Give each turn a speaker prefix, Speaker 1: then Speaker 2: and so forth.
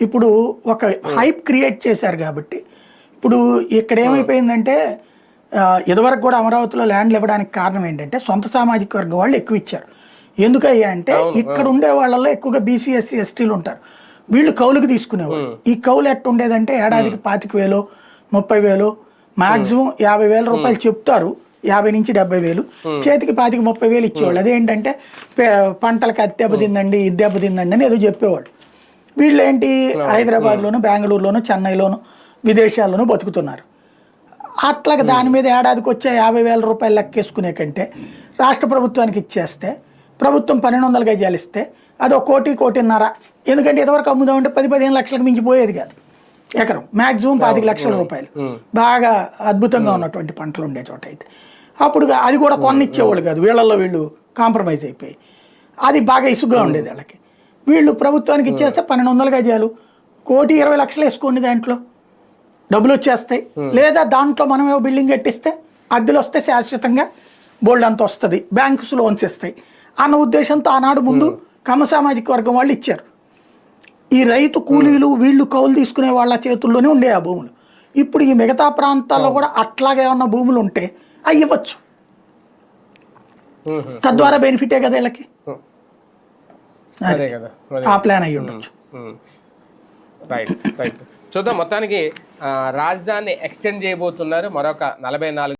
Speaker 1: ఇప్పుడు ఒక hype create చేశారు కాబట్టి ఇప్పుడు ఇక్కడ ఏమైపోయిందంటే ఇదివరకు కూడా అమరావతిలో ల్యాండ్లు ఇవ్వడానికి కారణం ఏంటంటే సొంత సామాజిక వర్గం వాళ్ళు ఎక్కువ ఇచ్చారు. ఎందుకయ్యా అంటే ఇక్కడ ఉండే వాళ్ళల్లో ఎక్కువగా బీసీ ఎస్సీ ఎస్టీలు ఉంటారు. వీళ్ళు కౌలుకి తీసుకునేవాళ్ళు. ఈ కౌలు ఎట్టు ఉండేదంటే ఏడాదికి 25,000 30,000 మాక్సిమం 50,000 రూపాయలు చెప్తారు. 50 నుంచి 70,000 చేతికి 25,000 30,000 ఇచ్చేవాళ్ళు. అదేంటంటే పంటలకు అది దెబ్బతిందండి ఇది దెబ్బతిందండి అని ఏదో చెప్పేవాళ్ళు. వీళ్ళు ఏంటి హైదరాబాద్లోను బెంగళూరులోను చెన్నైలోను విదేశాల్లోనూ బతుకుతున్నారు. అట్లాగే దాని మీద ఏడాదికి వచ్చే 50,000 రూపాయలు లెక్కేసుకునే కంటే రాష్ట్ర ప్రభుత్వానికి ఇచ్చేస్తే ప్రభుత్వం 1,200 గజాలు ఇస్తే అది 1 కోటి 1.5. ఎందుకంటే ఇదివరకు అమ్ముదామంటే 10-15 లక్షలకు మించిపోయేది కాదు ఎకరం. మ్యాక్సిమం 25 లక్షల రూపాయలు బాగా అద్భుతంగా ఉన్నటువంటి పంటలు ఉండే చోట అయితే. అప్పుడు అది కూడా కొన్నిచ్చేవాళ్ళు కాదు. వీళ్ళల్లో వీళ్ళు కాంప్రమైజ్ అయిపోయి అది బాగా ఇసుగ్గా ఉండేది వాళ్ళకి. వీళ్ళు ప్రభుత్వానికి ఇచ్చేస్తే 1,200 గజాలు 1,20,00,000 వేసుకోండి, దాంట్లో డబ్బులు వచ్చేస్తాయి. లేదా దాంట్లో మనమేమో బిల్డింగ్ కట్టిస్తే అద్దెలు వస్తే శాశ్వతంగా బోల్డ్ అంత వస్తుంది, బ్యాంక్స్ లోన్స్ ఇస్తాయి అన్న ఉద్దేశంతో ఆనాడు ముందు కమ్మ సామాజిక వర్గం వాళ్ళు ఇచ్చారు. ఈ రైతు కూలీలు వీళ్ళు కౌలు తీసుకునే వాళ్ళ చేతుల్లోనే ఉండే ఆ భూములు. ఇప్పుడు ఈ మిగతా ప్రాంతాల్లో కూడా అట్లాగే ఉన్న భూములు ఉంటే అవి ఇవ్వచ్చు. తద్వారా బెనిఫిటే కదా వీళ్ళకి. ఆ ప్లాన్ అయ్యి ఉండొచ్చు.
Speaker 2: చూద్దాం. మొత్తానికి రాజధానిని ఎక్స్టెండ్ చేయబోతున్నారు మరొక 44